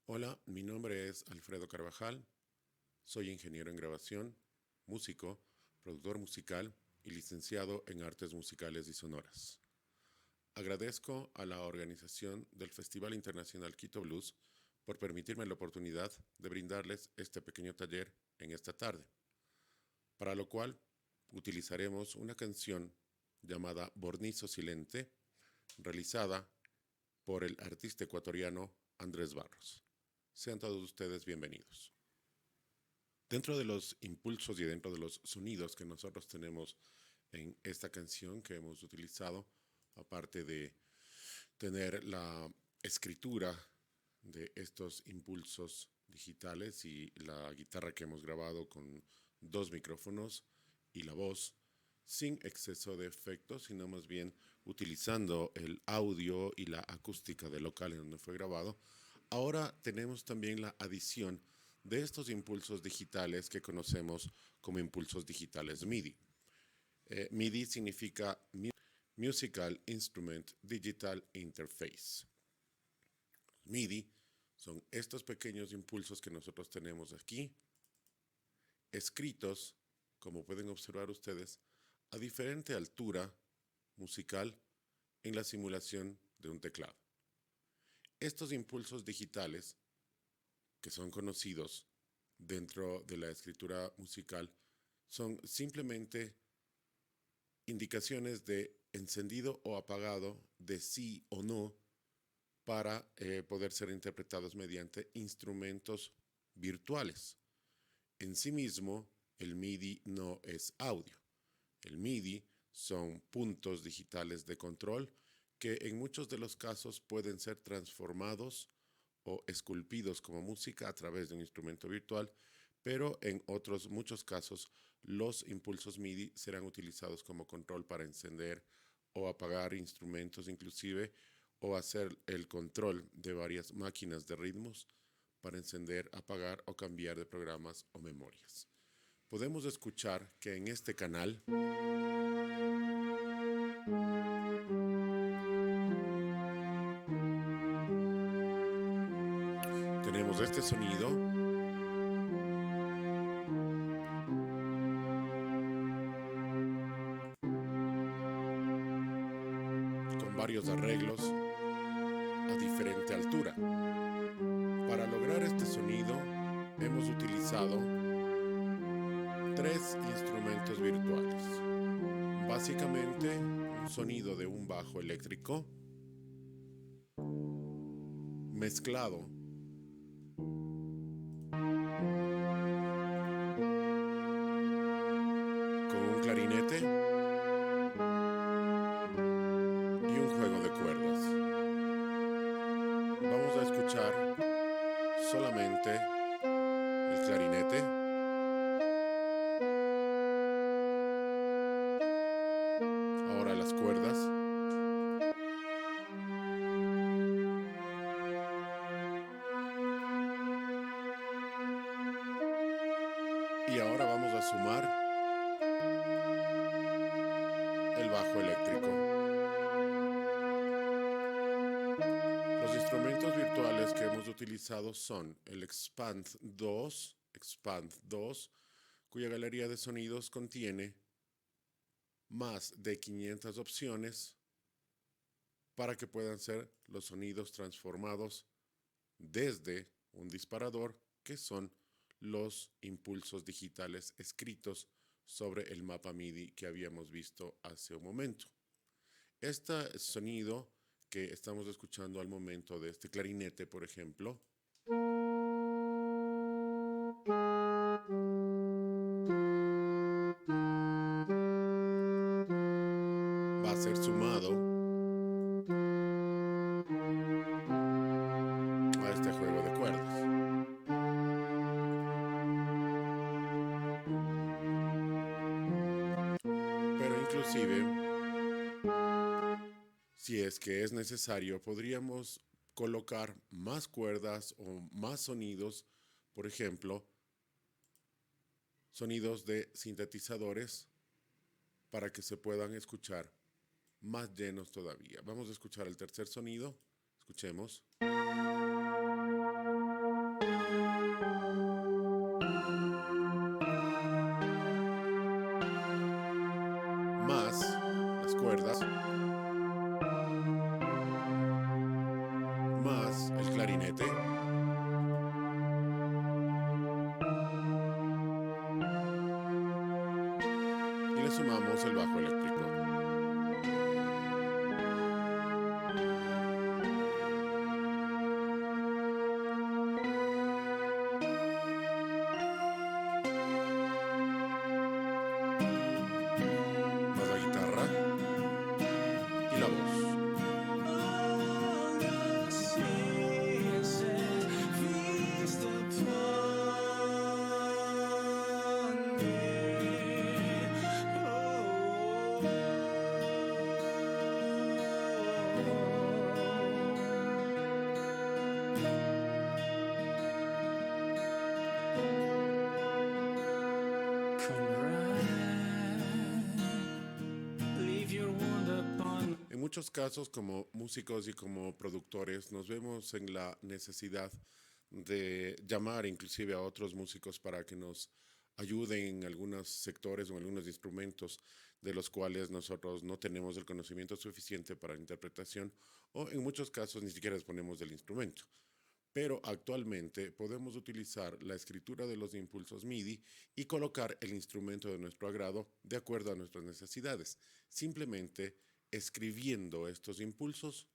Hola, mi nombre es Alfredo Carvajal, soy ingeniero en grabación, músico, productor musical y licenciado en artes musicales y sonoras. Agradezco a la organización del Festival Internacional Quito Blues por permitirme la oportunidad de brindarles este pequeño taller en esta tarde, para lo cual utilizaremos una canción llamada Bornizo Silente, realizada por el artista ecuatoriano Andrés Barros. Sean todos ustedes bienvenidos. Dentro de los impulsos y dentro de los sonidos que nosotros tenemos en esta canción que hemos utilizado, aparte de tener la escritura de estos impulsos digitales y la guitarra que hemos grabado con dos micrófonos y la voz, sin exceso de efectos, sino más bien utilizando el audio y la acústica del local en donde fue grabado. Ahora tenemos también la adición de estos impulsos digitales que conocemos como impulsos digitales MIDI. MIDI significa Musical Instrument Digital Interface. MIDI son estos pequeños impulsos que nosotros tenemos aquí, escritos, como pueden observar ustedes, a diferente altura musical en la simulación de un teclado. Estos impulsos digitales, que son conocidos dentro de la escritura musical, son simplemente indicaciones de encendido o apagado, de sí o no, para poder ser interpretados mediante instrumentos virtuales. En sí mismo, el MIDI no es audio. El MIDI son puntos digitales de control que en muchos de los casos pueden ser transformados o esculpidos como música a través de un instrumento virtual, pero en otros muchos casos los impulsos MIDI serán utilizados como control para encender o apagar instrumentos inclusive, o hacer el control de varias máquinas de ritmos para encender, apagar o cambiar de programas o memorias. Podemos escuchar que en este canal tenemos este sonido con varios arreglos a diferente altura. Para lograr este sonido hemos utilizado tres instrumentos virtuales. Básicamente un sonido de un bajo eléctrico mezclado con un clarinete y un juego de cuerdas. Vamos a escuchar solamente el clarinete, ahora las cuerdas y ahora vamos a sumar el bajo eléctrico. Los instrumentos virtuales que hemos utilizado son el Expand 2, cuya galería de sonidos contiene más de 500 opciones para que puedan ser los sonidos transformados desde un disparador, que son los impulsos digitales escritos sobre el mapa MIDI que habíamos visto hace un momento. Este sonido que estamos escuchando al momento de este clarinete, por ejemplo, va a ser sumado a este juego de cuerdas. Pero inclusive, si es que es necesario, podríamos colocar más cuerdas o más sonidos, por ejemplo, sonidos de sintetizadores para que se puedan escuchar más llenos todavía. Vamos a escuchar el tercer sonido. Escuchemos. más las cuerdas, más el clarinete, y le sumamos el bajo eléctrico. Más la guitarra y la voz. En muchos casos, como músicos y como productores, nos vemos en la necesidad de llamar inclusive a otros músicos para que nos ayuden en algunos sectores o en algunos instrumentos de los cuales nosotros no tenemos el conocimiento suficiente para la interpretación o en muchos casos ni siquiera disponemos del instrumento. Pero actualmente podemos utilizar la escritura de los impulsos MIDI y colocar el instrumento de nuestro agrado de acuerdo a nuestras necesidades, simplemente escribiendo estos impulsos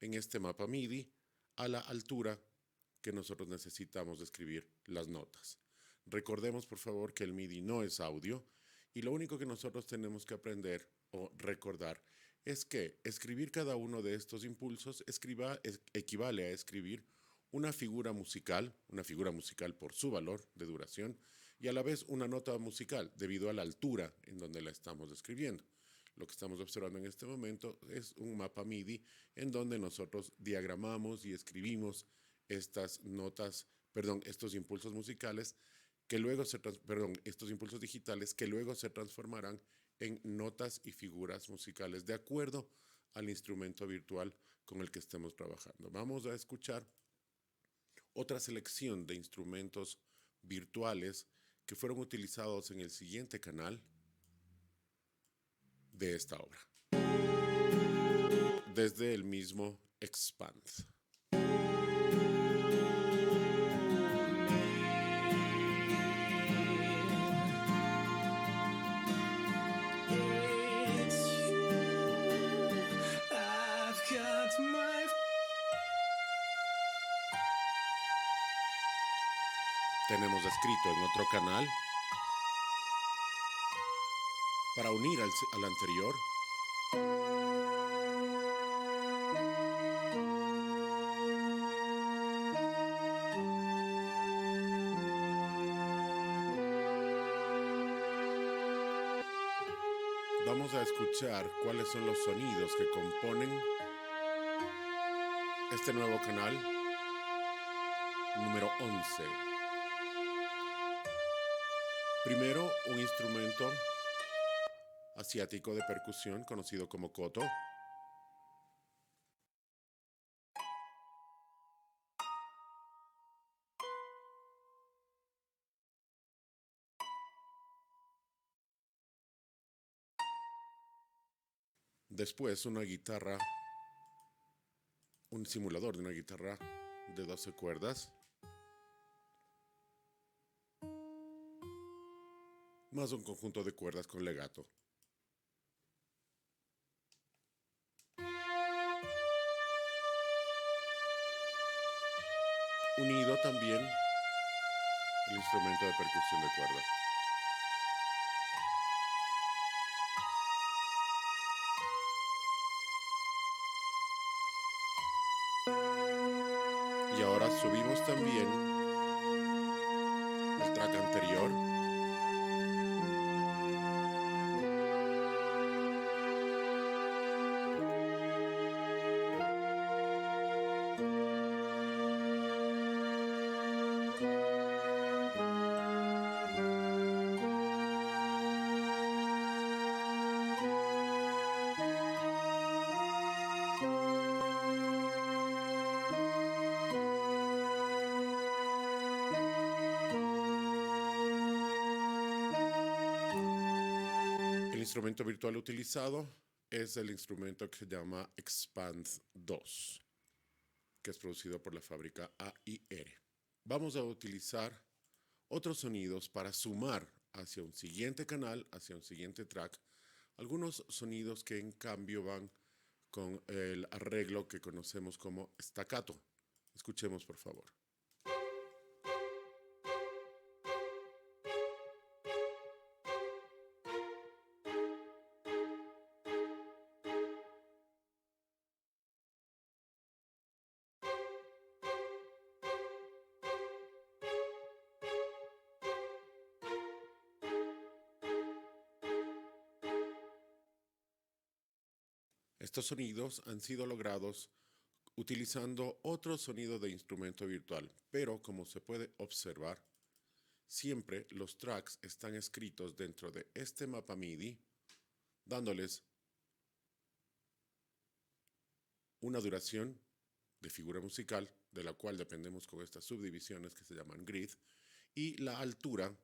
en este mapa MIDI a la altura que nosotros necesitamos de escribir las notas. Recordemos por favor que el MIDI no es audio y lo único que nosotros tenemos que aprender o recordar es que escribir cada uno de estos impulsos equivale a escribir una figura musical por su valor de duración y a la vez una nota musical debido a la altura en donde la estamos escribiendo. Lo que estamos observando en este momento es un mapa MIDI en donde nosotros diagramamos y escribimos estas notas, estos impulsos musicales que luego estos impulsos digitales que luego se transformarán en notas y figuras musicales de acuerdo al instrumento virtual con el que estemos trabajando. Vamos a escuchar otra selección de instrumentos virtuales que fueron utilizados en el siguiente canal de esta obra, desde el mismo Expand. Tenemos escrito en otro canal para unir al anterior. Vamos a escuchar cuáles son los sonidos que componen este nuevo canal número 11. Primero, un instrumento asiático de percusión conocido como koto. Después una guitarra, un simulador de una guitarra de 12 cuerdas, más un conjunto de cuerdas con legato. Unido también el instrumento de percusión de cuerda. Y ahora subimos también el track anterior. instrumento virtual utilizado es el instrumento que se llama Expand 2, que es producido por la fábrica AIR. Vamos a utilizar otros sonidos para sumar hacia un siguiente canal, hacia un siguiente track, algunos sonidos que en cambio van con el arreglo que conocemos como staccato. Escuchemos, por favor. Estos sonidos han sido logrados utilizando otro sonido de instrumento virtual, pero como se puede observar, siempre los tracks están escritos dentro de este mapa MIDI, dándoles una duración de figura musical, de la cual dependemos con estas subdivisiones que se llaman grid, y la altura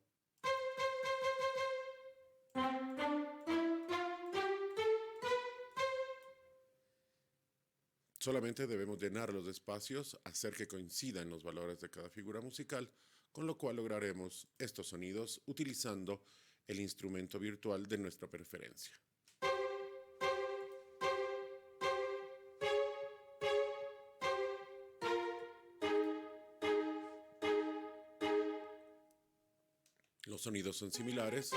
solamente debemos llenar los espacios, hacer que coincidan los valores de cada figura musical, con lo cual lograremos estos sonidos utilizando el instrumento virtual de nuestra preferencia. Los sonidos son similares.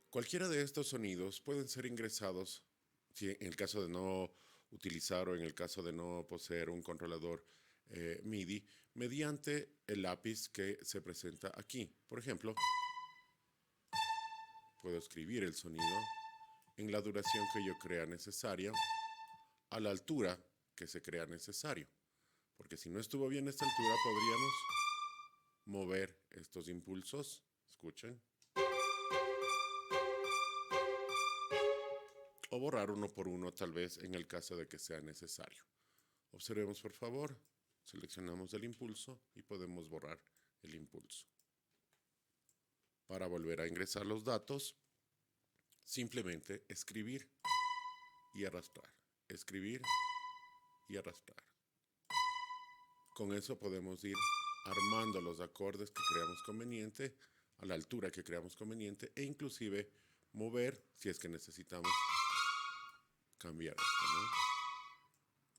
Cualquiera de estos sonidos pueden ser ingresados, si en el caso de no utilizar o en el caso de no poseer un controlador MIDI, mediante el lápiz que se presenta aquí. Por ejemplo, puedo escribir el sonido en la duración que yo crea necesaria, a la altura que se crea necesario. Porque si no estuvo bien esta altura, podríamos mover estos impulsos. Escuchen. O borrar uno por uno, tal vez en el caso de que sea necesario. Observemos, por favor. Seleccionamos el impulso y podemos borrar el impulso. Para volver a ingresar los datos, simplemente escribir y arrastrar. Escribir y arrastrar. Con eso podemos ir armando los acordes que creamos conveniente, a la altura que creamos conveniente, e inclusive mover si es que necesitamos cambiar esto, ¿no?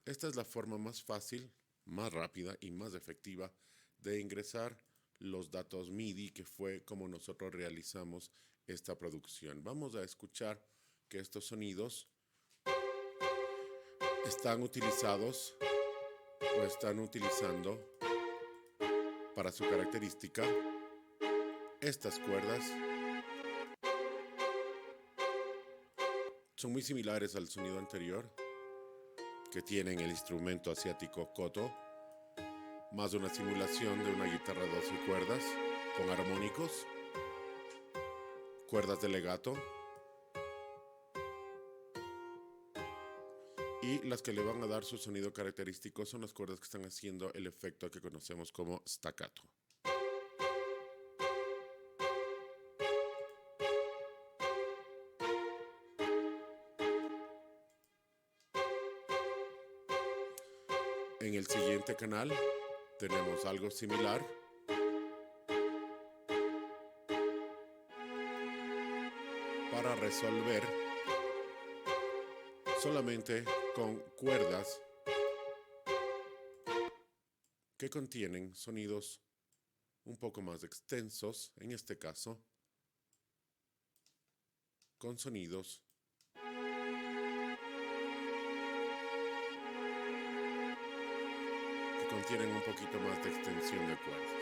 Esta es la forma más fácil, más rápida y más efectiva de ingresar los datos MIDI, que fue como nosotros realizamos esta producción. Vamos a escuchar que estos sonidos están utilizados o están utilizando para su característica estas cuerdas. Son muy similares al sonido anterior que tienen el instrumento asiático koto, más una simulación de una guitarra de 12 cuerdas con armónicos, cuerdas de legato, y las que le van a dar su sonido característico son las cuerdas que están haciendo el efecto que conocemos como staccato. En el siguiente canal tenemos algo similar. Para resolver solamente con cuerdas que contienen sonidos un poco más extensos, en este caso, con sonidos que contienen un poquito más de extensión de cuerdas.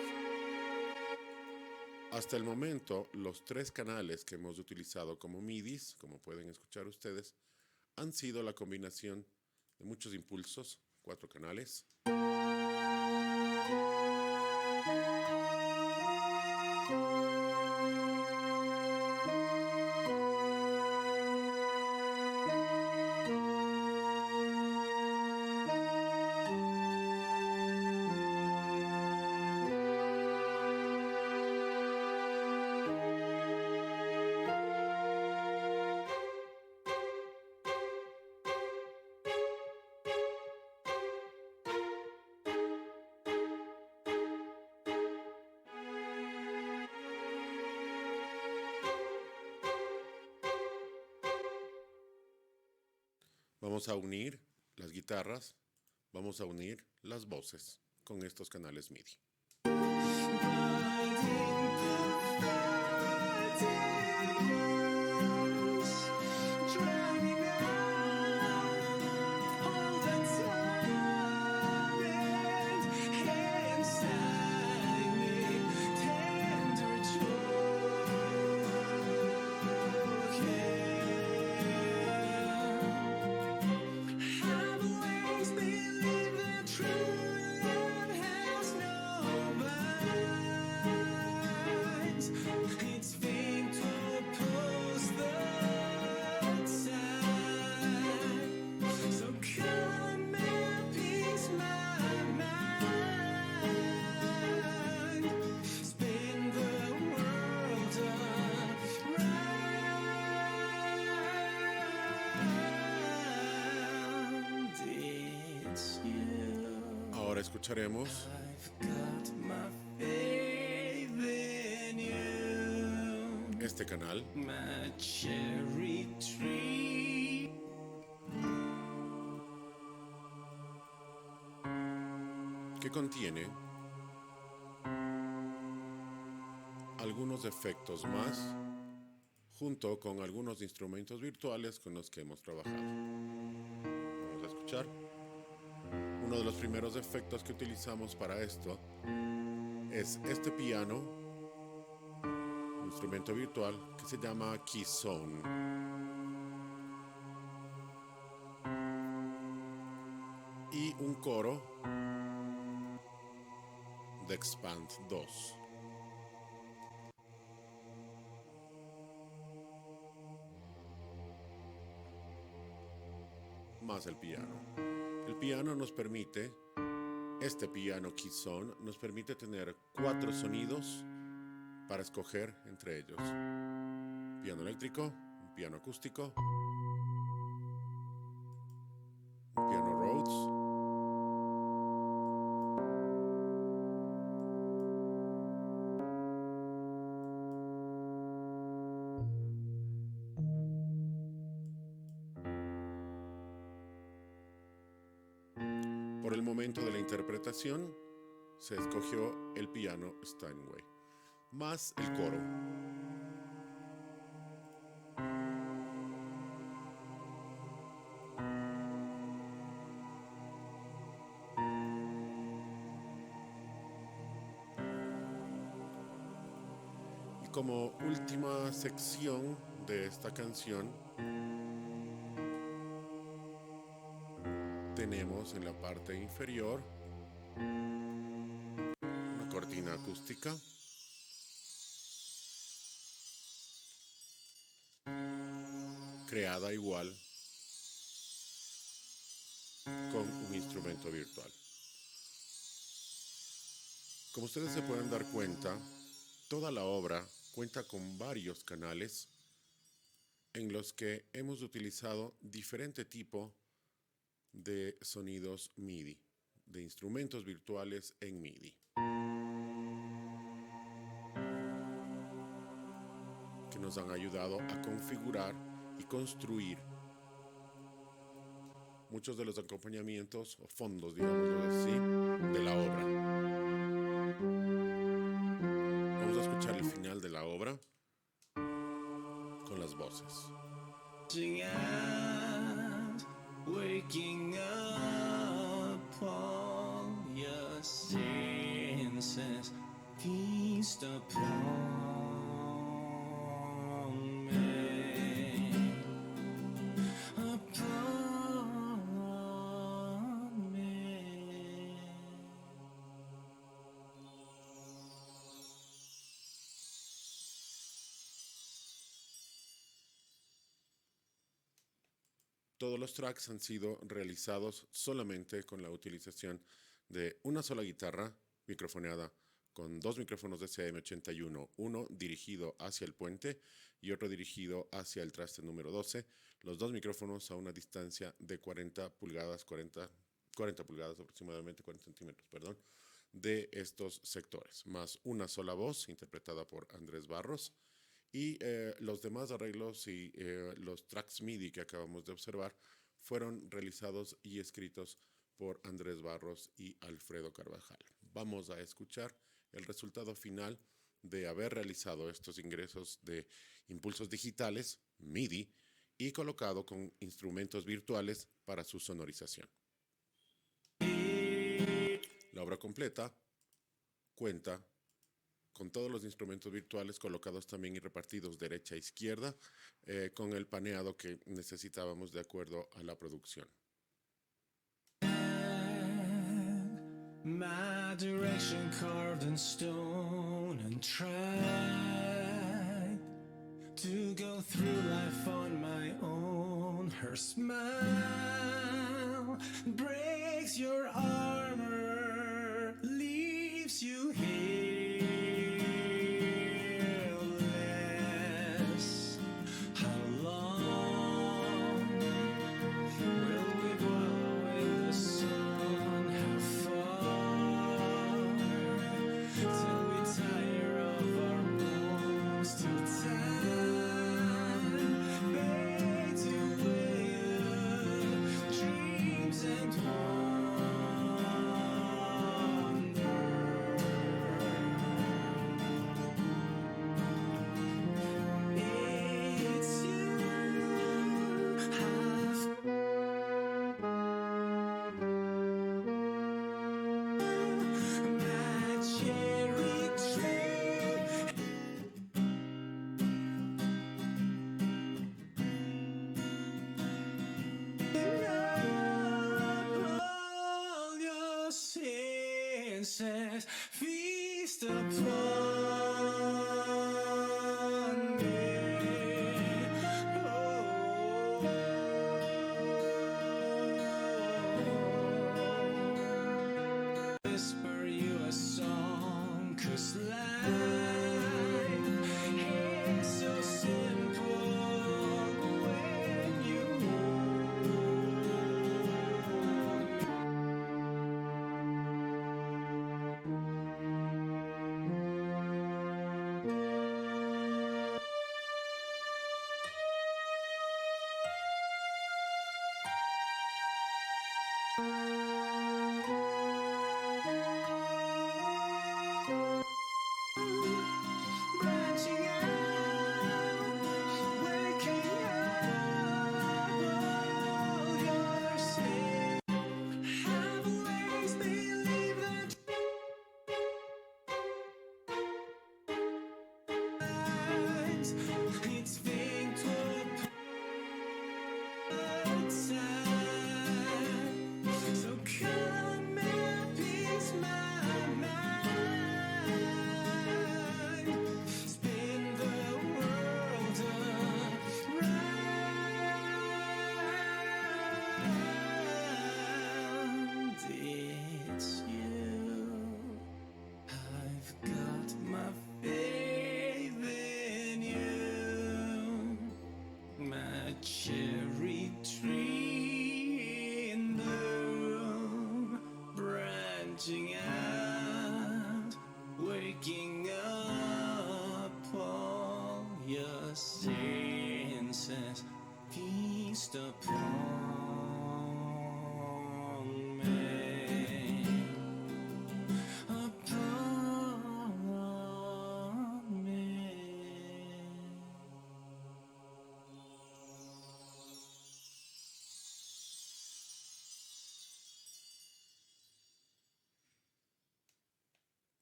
Hasta el momento, los 3 canales que hemos utilizado como MIDIs, como pueden escuchar ustedes, han sido la combinación de muchos impulsos, 4 canales, Vamos a unir las guitarras, vamos a unir las voces con estos canales MIDI. Ahora escucharemos este canal que contiene algunos efectos más junto con algunos instrumentos virtuales con los que hemos trabajado. Vamos a escuchar. Uno de los primeros efectos que utilizamos para esto es este piano, un instrumento virtual que se llama Keyzone. Y un coro de Expand 2. Más el piano. El piano nos permite, este piano Keyzone nos permite tener 4 sonidos para escoger entre ellos. Piano eléctrico, un piano acústico, un piano Rhodes, por el momento de la interpretación se escogió el piano Steinway, más el coro. Y como última sección de esta canción, tenemos en la parte inferior una cortina acústica creada igual con un instrumento virtual. Como ustedes se pueden dar cuenta, toda la obra cuenta con varios canales en los que hemos utilizado diferente tipo de sonidos MIDI, de instrumentos virtuales en MIDI, que nos han ayudado a configurar y construir muchos de los acompañamientos o fondos, digámoslo así, de la obra. Vamos a escuchar el final de la obra con las voces. Waking up, all your senses feast upon me, upon me. Todos los tracks han sido realizados solamente con la utilización de una sola guitarra microfoneada con 2 micrófonos de CM81, uno dirigido hacia el puente y otro dirigido hacia el traste número 12, los 2 micrófonos a una distancia de 40 pulgadas, 40 pulgadas aproximadamente, 40 centímetros, perdón, de estos sectores, más una sola voz interpretada por Andrés Barros. Y los demás arreglos y los tracks MIDI que acabamos de observar fueron realizados y escritos por Andrés Barros y Alfredo Carvajal. Vamos a escuchar el resultado final de haber realizado estos ingresos de impulsos digitales, MIDI, y colocado con instrumentos virtuales para su sonorización. La obra completa cuenta con todos los instrumentos virtuales colocados también y repartidos derecha a izquierda, con el paneado que necesitábamos de acuerdo a la producción. My direction carved in stone and tried to go through life on my own. Her smile breaks your armor, leaves you heelless. How long will we wallow in the sun? How far till we tire of our wounds? Till time fades away the dreams and wonder. It's you my cherry tree. All your senses feast upon me. Whisper you a song, 'cause life is so simple when you hold me. Branching out, waking up, all your sins. I've always believed that it's fate to outside. So come and peace my mind. Spin the world around. It's you. I've got my faith in you. My cherry tree in bloom, branching out, waking up, all your senses feast upon me, upon me.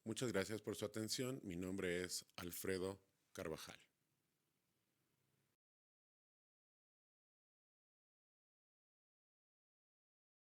Muchas gracias por su atención. Mi nombre es Alfredo Carvajal.